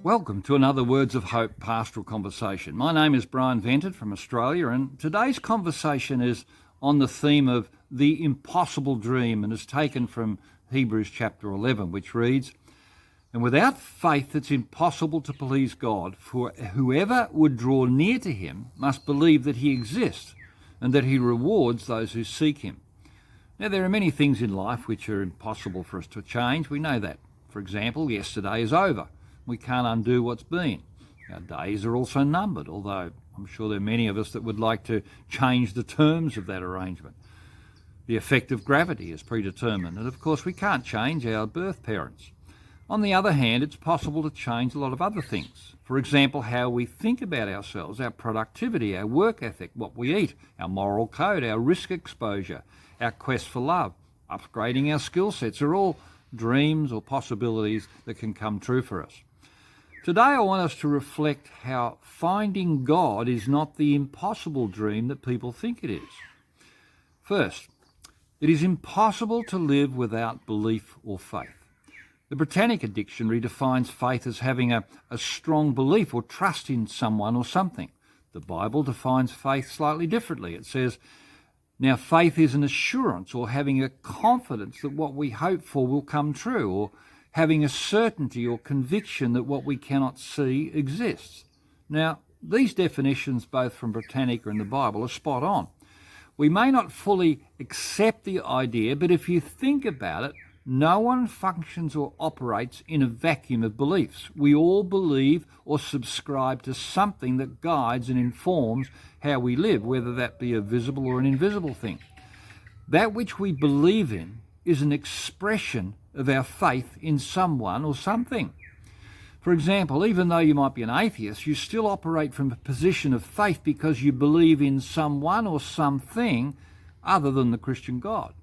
Welcome to another Words of Hope pastoral conversation. My name is Brian Vented from Australia, and today's conversation is on the theme of the impossible dream and is taken from Hebrews chapter 11, which reads, "And without faith it's impossible to please God, for whoever would draw near to him must believe that he exists and that he rewards those who seek him." Now, there are many things in life which are impossible for us to change. We know that. For example, yesterday is over. We can't undo what's been. Our days are also numbered, although I'm sure there are many of us that would like to change the terms of that arrangement. The effect of gravity is predetermined, and of course we can't change our birth parents. On the other hand, it's possible to change a lot of other things. For example, how we think about ourselves, our productivity, our work ethic, what we eat, our moral code, our risk exposure, our quest for love, upgrading our skill sets are all dreams or possibilities that can come true for us. Today I want us to reflect how finding God is not the impossible dream that people think it is. First, it is impossible to live without belief or faith. The Britannica Dictionary defines faith as having a strong belief or trust in someone or something. The Bible defines faith slightly differently. It says, "Now faith is an assurance or having a confidence that what we hope for will come true, or having a certainty or conviction that what we cannot see exists." Now, these definitions, both from Britannica and the Bible, are spot on. We may not fully accept the idea, but if you think about it, no one functions or operates in a vacuum of beliefs. We all believe or subscribe to something that guides and informs how we live, whether that be a visible or an invisible thing. That which we believe in is an expression of our faith in someone or something. For example, even though you might be an atheist, you still operate from a position of faith because you believe in someone or something other than the Christian God.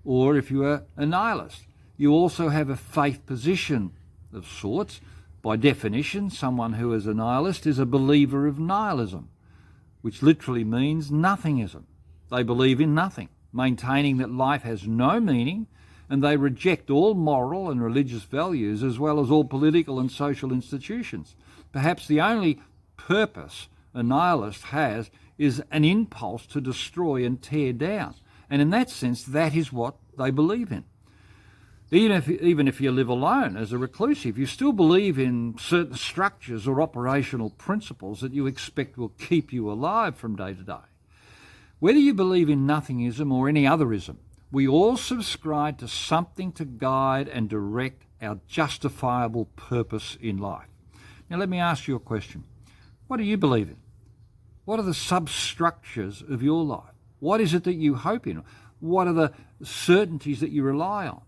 Or if you are a nihilist, you also have a faith position of sorts. By definition, someone who is a nihilist is a believer of nihilism, which literally means nothingism. They believe in nothing, maintaining that life has no meaning, and they reject all moral and religious values as well as all political and social institutions. Perhaps the only purpose a nihilist has is an impulse to destroy and tear down. And in that sense, that is what they believe in. Even if you live alone as a reclusive, you still believe in certain structures or operational principles that you expect will keep you alive from day to day. Whether you believe in nothingism or any other ism, we all subscribe to something to guide and direct our justifiable purpose in life. Now let me ask you a question. What do you believe in? What are the substructures of your life? What is it that you hope in? What are the certainties that you rely on?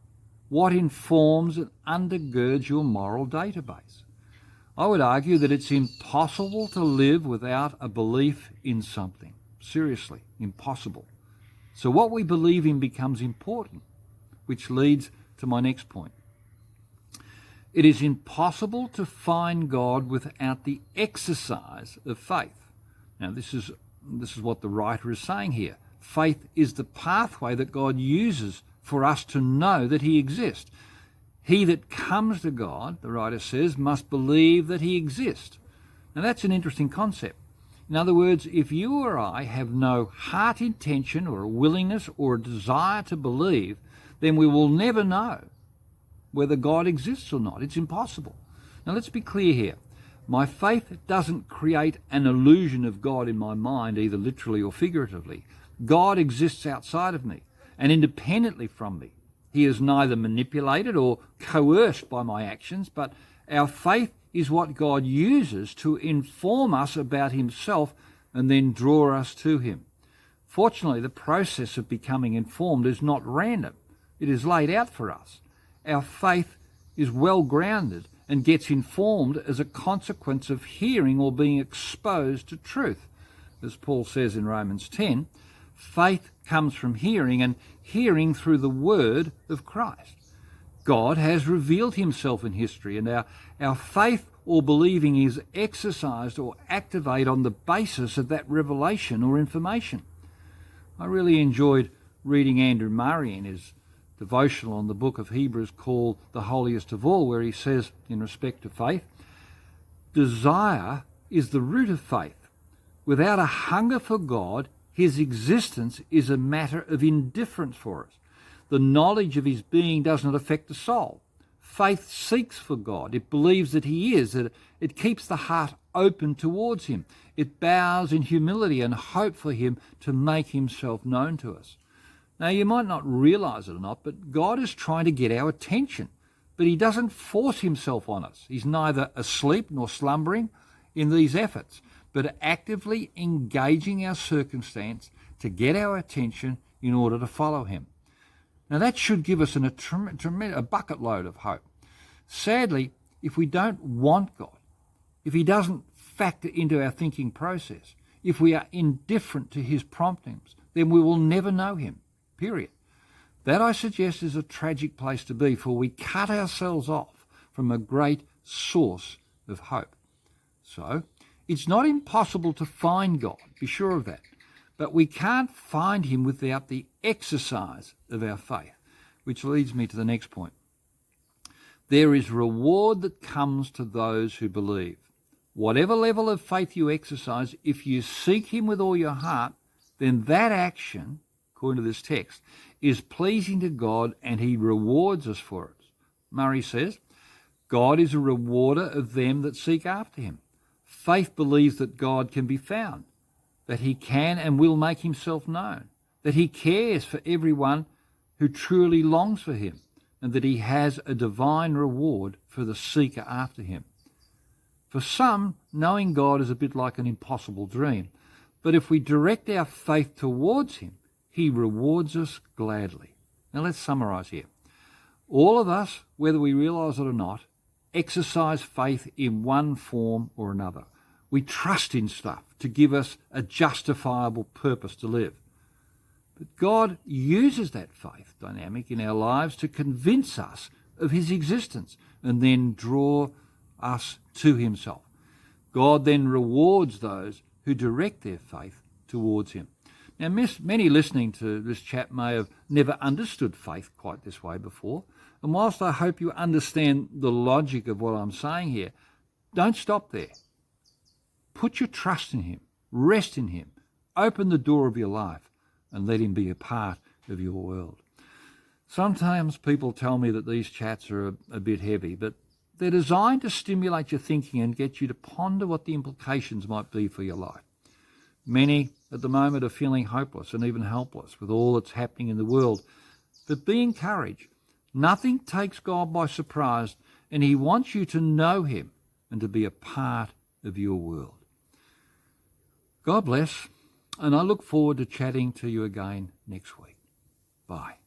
What informs and undergirds your moral database? I would argue that it's impossible to live without a belief in something. Seriously, impossible. So what we believe in becomes important, which leads to my next point. It is impossible to find God without the exercise of faith. Now, this is what the writer is saying here. Faith is the pathway that God uses for us to know that he exists. He that comes to God, the writer says, must believe that he exists. Now, that's an interesting concept. In other words, if you or I have no heart intention or a willingness or a desire to believe, then we will never know whether God exists or not. It's impossible. Now let's be clear here. My faith doesn't create an illusion of God in my mind, either literally or figuratively. God exists outside of me and independently from me. He is neither manipulated or coerced by my actions, but our faith is what God uses to inform us about himself and then draw us to him. Fortunately, the process of becoming informed is not random. It is laid out for us. Our faith is well grounded and gets informed as a consequence of hearing or being exposed to truth. As Paul says in Romans 10, faith comes from hearing, and hearing through the word of Christ. God has revealed himself in history, and our faith or believing is exercised or activated on the basis of that revelation or information. I really enjoyed reading Andrew Murray in his devotional on the book of Hebrews called The Holiest of All, where he says, in respect to faith, Desire is the root of faith. Without a hunger for God, his existence is a matter of indifference for us. The knowledge of his being does not affect the soul. Faith seeks for God. It believes that he is, that it keeps the heart open towards him. It bows in humility and hope for him to make himself known to us. Now, you might not realise it or not, but God is trying to get our attention. But he doesn't force himself on us. He's neither asleep nor slumbering in these efforts, but actively engaging our circumstance to get our attention in order to follow him. Now, that should give us a bucket load of hope. Sadly, if we don't want God, if he doesn't factor into our thinking process, if we are indifferent to his promptings, then we will never know him, period. That, I suggest, is a tragic place to be, for we cut ourselves off from a great source of hope. So, it's not impossible to find God, be sure of that, but we can't find him without the exercise of our faith, which leads me to the next point. There is reward that comes to those who believe. Whatever level of faith you exercise, if you seek him with all your heart, then that action, according to this text, is pleasing to God and he rewards us for it. Murray says, God is a rewarder of them that seek after him. Faith believes that God can be found, that he can and will make himself known, that he cares for everyone who truly longs for him, and that he has a divine reward for the seeker after him. For some, knowing God is a bit like an impossible dream, but if we direct our faith towards him, he rewards us gladly. Now let's summarise here. All of us, whether we realise it or not, exercise faith in one form or another. We trust in stuff to give us a justifiable purpose to live. But God uses that faith dynamic in our lives to convince us of his existence and then draw us to himself. God then rewards those who direct their faith towards him. Now, many listening to this chat may have never understood faith quite this way before, and whilst I hope you understand the logic of what I'm saying here, don't stop there. Put your trust in him, rest in him, open the door of your life, and let him be a part of your world. Sometimes people tell me that these chats are a bit heavy, but they're designed to stimulate your thinking and get you to ponder what the implications might be for your life. Many at the moment are feeling hopeless and even helpless with all that's happening in the world. But be encouraged. Nothing takes God by surprise, and he wants you to know him and to be a part of your world. God bless, and I look forward to chatting to you again next week. Bye.